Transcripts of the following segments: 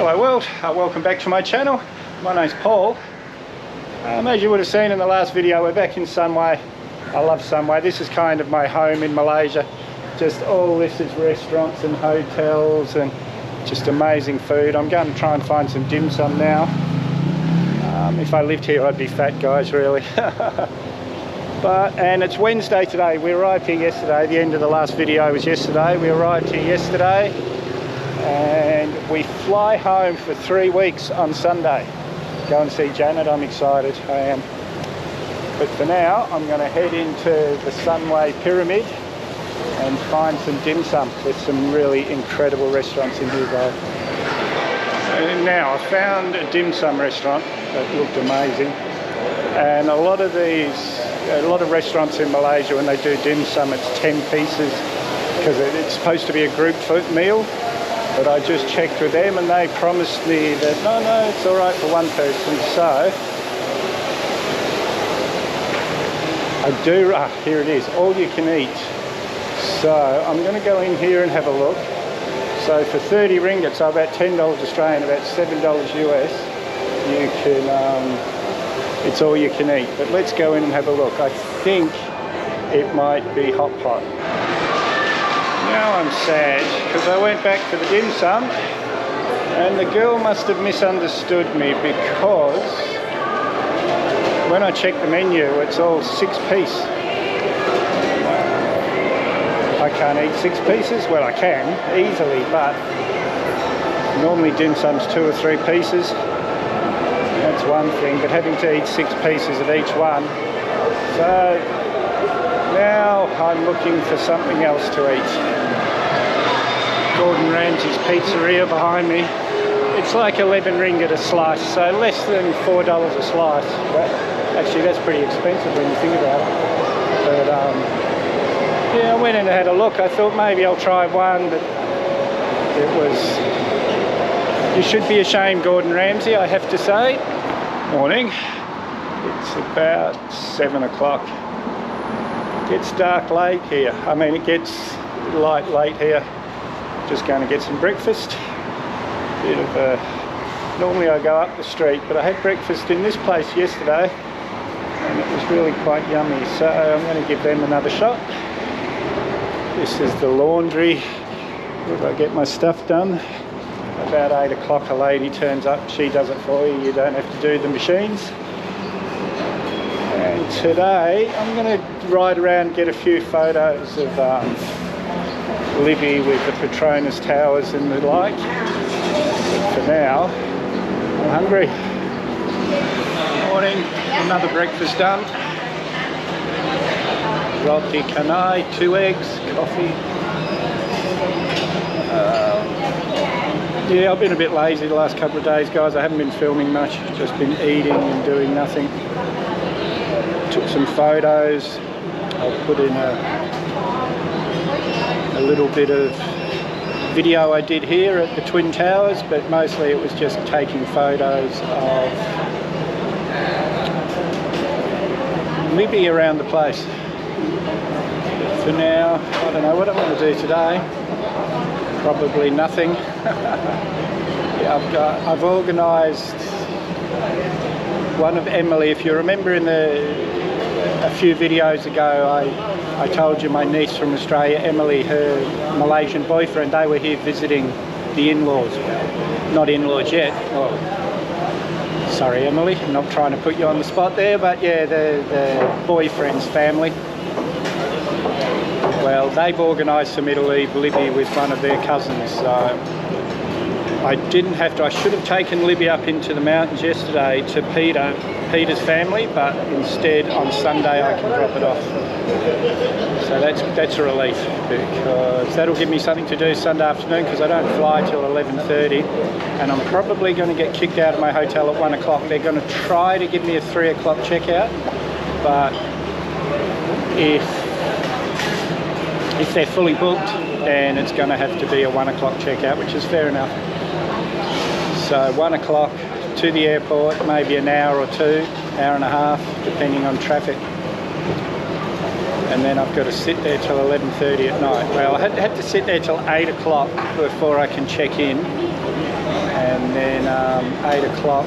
Hello world, welcome back to my channel. My name's Paul. As you would have seen in the last video, we're back in Sunway. I love Sunway. This is kind of my home in Malaysia. Just all this is restaurants and hotels and just amazing food. I'm going to try and find some dim sum now. If I lived here I'd be fat, guys, really. And it's Wednesday today. We arrived here yesterday. The end of the last video was yesterday. We arrived here yesterday and we fly home for 3 weeks on Sunday. Go and see Yaneth. I'm excited, I am. But for now I'm going to head into the Sunway pyramid and find some dim sum. There's some really incredible restaurants in here, guys. And now I found a dim sum restaurant that looked amazing, and a lot of restaurants in Malaysia, when they do dim sum, it's 10 pieces because it's supposed to be a group meal. But I just checked with them and they promised me that no, it's all right for one person. So I do, here it is, all you can eat. So I'm going to go in here and have a look. So for 30 ringgit, so about $10 Australian, about $7 US, you can, it's all you can eat. But let's go in and have a look. I think it might be hot pot. Now I'm sad because I went back for the dim sum and the girl must have misunderstood me, because when I checked the menu it's all 6 piece. I can't eat 6 pieces. Well, I can easily, but normally dim sum's 2 or 3 pieces. That's one thing, but having to eat 6 pieces of each one. So now I'm looking for something else to eat. Gordon Ramsay's pizzeria behind me. It's like 11 ringgit a slice, so less than $4 a slice. But actually that's pretty expensive when you think about it. But yeah, I went in and had a look. I thought maybe I'll try one, but it was... You should be ashamed, Gordon Ramsay, I have to say. Morning. It's about 7 o'clock. It gets dark late here. I mean, it gets light late here. Just going to get some breakfast. Bit of a... Normally I go up the street, but I had breakfast in this place yesterday and it was really quite yummy. So I'm going to give them another shot. This is the laundry where I get my stuff done. About 8 o'clock a lady turns up. She does it for you. You don't have to do the machines. And today I'm going to ride around and get a few photos of Libby with the Petronas Towers and the like. But for now, I'm hungry. Morning, another breakfast done. Roti canai, 2 eggs, coffee. Yeah, I've been a bit lazy the last couple of days, guys. I haven't been filming much, just been eating and doing nothing. Took some photos. I'll put in a little bit of video I did here at the Twin Towers, but mostly it was just taking photos of Libby around the place. For now, I don't know what I'm going to do today. Probably nothing. Yeah, I've organised one of Emily. If you remember in a few videos ago, I told you my niece from Australia, Emily, her Malaysian boyfriend, they were here visiting the in-laws. Not in-laws yet. Well, sorry, Emily, I'm not trying to put you on the spot there, but yeah, the boyfriend's family. Well, they've organised for me to leave Libby with one of their cousins, so I didn't have to. I should have taken Libby up into the mountains yesterday to Peter's family, but instead on Sunday I can drop it off. So that's a relief, because that'll give me something to do Sunday afternoon, because I don't fly till 11:30 and I'm probably going to get kicked out of my hotel at 1 o'clock. They're going to try to give me a 3 o'clock checkout, but if they're fully booked, then it's going to have to be a 1 o'clock checkout, which is fair enough. So 1 o'clock to the airport, maybe an hour or 2, hour and a half, depending on traffic. And then I've got to sit there till 11:30 at night. Well, I had to sit there till 8 o'clock before I can check in. and then 8 o'clock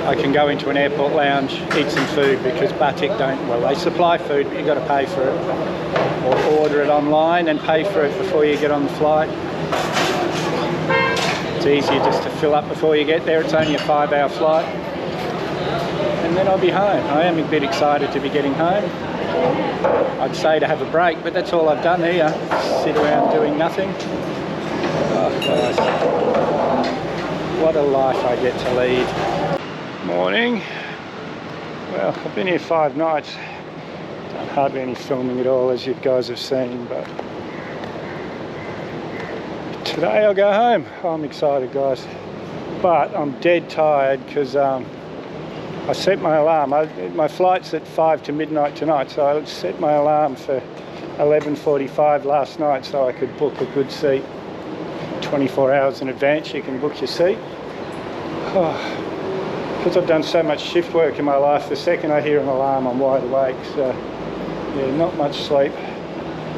I can go into an airport lounge, eat some food, because Batik don't, well, they supply food, but you've got to pay for it, or order it online and pay for it before you get on the flight. It's easier just to fill up before you get there. It's only a 5-hour flight, and then I'll be home. I am a bit excited to be getting home. I'd say to have a break, but that's all I've done here, sit around doing nothing. Oh, guys, what a life I get to lead. Morning. Well, I've been here 5 nights. Done hardly any filming at all, as you guys have seen, but today I'll go home. I'm excited, guys, but I'm dead tired because I set my alarm. My flight's at 5 to midnight tonight, so I set my alarm for 11:45 last night so I could book a good seat. 24 hours in advance you can book your seat. Because I've done so much shift work in my life, the second I hear an alarm I'm wide awake, so yeah, not much sleep.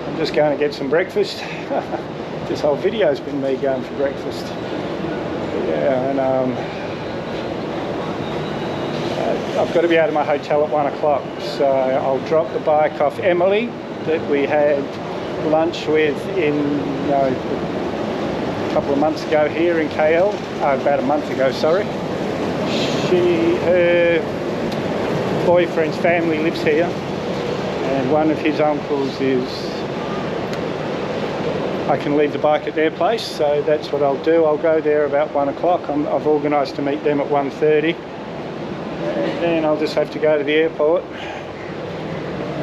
I'm just going to get some breakfast. This whole video's been me going for breakfast. Yeah, and I've got to be out of my hotel at 1 o'clock, so I'll drop the bike off Emily that we had lunch with a couple of months ago here in KL, about a month ago, sorry. Her boyfriend's family lives here, and one of his uncles is, I can leave the bike at their place, so that's what I'll do. I'll go there about 1 o'clock. I've organised to meet them at 1:30, and then I'll just have to go to the airport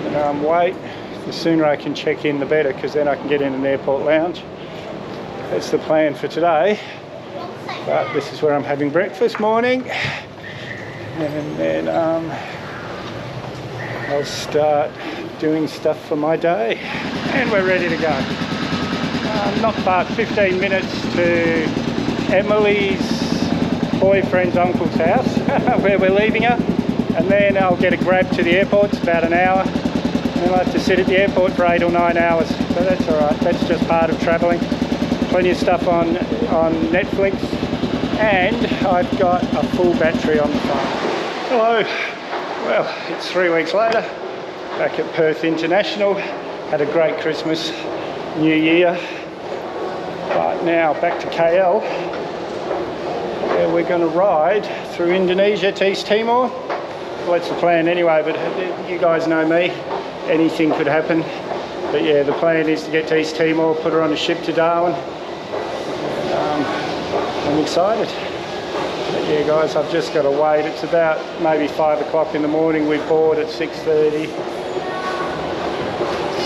and wait. The sooner I can check in, the better, because then I can get in an airport lounge. That's the plan for today. But this is where I'm having breakfast morning, and then I'll start doing stuff for my day, and we're ready to go. Not far, 15 minutes to Emily's boyfriend's uncle's house where we're leaving her, and then I'll get a grab to the airport. It's about an hour, and I'll have to sit at the airport for 8 or 9 hours, so that's alright. That's just part of travelling. Plenty of stuff on Netflix, and I've got a full battery on the phone. Hello. Well, it's 3 weeks later, back at Perth International. Had a great Christmas, New Year, but now back to KL, where we're going to ride through Indonesia to East Timor. Well, that's the plan anyway, but you guys know me, anything could happen. But yeah, the plan is to get to East Timor, put her on a ship to Darwin. I'm excited. But yeah, guys, I've just got to wait. It's about maybe 5 o'clock in the morning. We board at 6:30.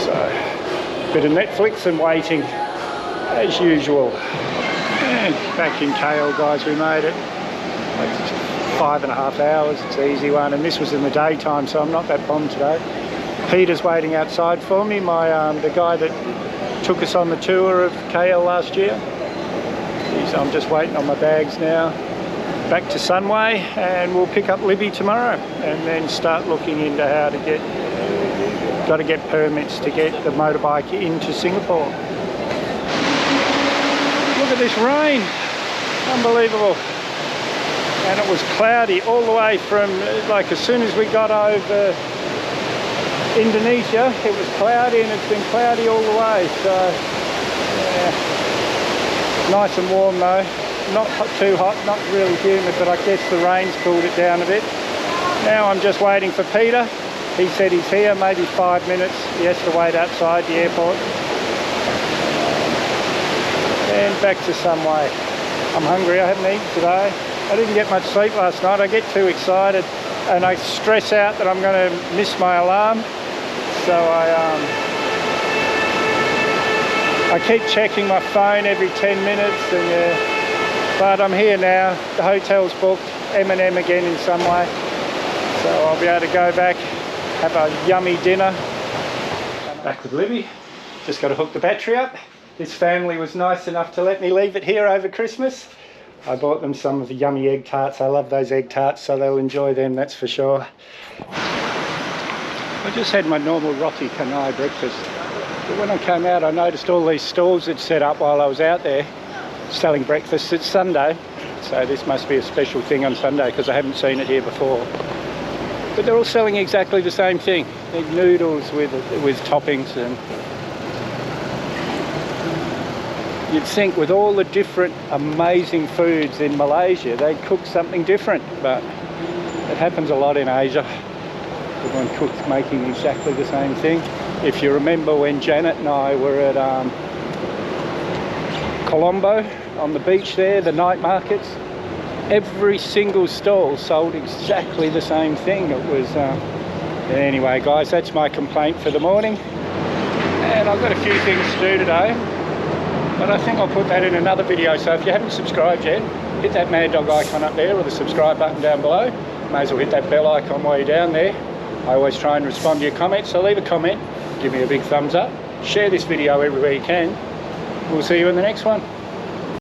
So, bit of Netflix and waiting, as usual. And back in KL, guys, we made it. Like 5.5 hours. It's an easy one. And this was in the daytime, so I'm not that bombed today. Peter's waiting outside for me, the guy that took us on the tour of KL last year. I'm just waiting on my bags now. Back to Sunway, and we'll pick up Libby tomorrow, and then start looking into how to got to get permits to get the motorbike into Singapore. Look at this rain, unbelievable. And it was cloudy all the way from, like, as soon as we got over Indonesia, it was cloudy, and it's been cloudy all the way, so yeah. Nice and warm though, not too hot, not really humid, but I guess the rain's cooled it down a bit. Now I'm just waiting for Peter. He said he's here, maybe 5 minutes. He has to wait outside the airport. And back to Sunway. I'm hungry, I haven't eaten today. I didn't get much sleep last night. I get too excited and I stress out that I'm going to miss my alarm. So I keep checking my phone every 10 minutes, and but I'm here now. The hotel's booked, M&M again in Sunway, so I'll be able to go back, have a yummy dinner. Back with Libby, just got to hook the battery up. This family was nice enough to let me leave it here over Christmas. I bought them some of the yummy egg tarts. I love those egg tarts, so they'll enjoy them, that's for sure. I just had my normal roti canai breakfast. But when I came out, I noticed all these stalls had set up while I was out there selling breakfast. It's Sunday, so this must be a special thing on Sunday because I haven't seen it here before. But they're all selling exactly the same thing. They're noodles with toppings, and you'd think with all the different amazing foods in Malaysia, they'd cook something different, but it happens a lot in Asia. Everyone cooks making exactly the same thing. If you remember when Yaneth and I were at Colombo on the beach there, the night markets, every single stall sold exactly the same thing. It was anyway guys, that's my complaint for the morning, and I've got a few things to do today, but I think I'll put that in another video. So if you haven't subscribed yet, hit that mad dog icon up there or the subscribe button down below. May as well hit that bell icon while you're down there. I always try and respond to your comments, so leave a comment, give me a big thumbs up, share this video everywhere you can. We'll see you in the next one.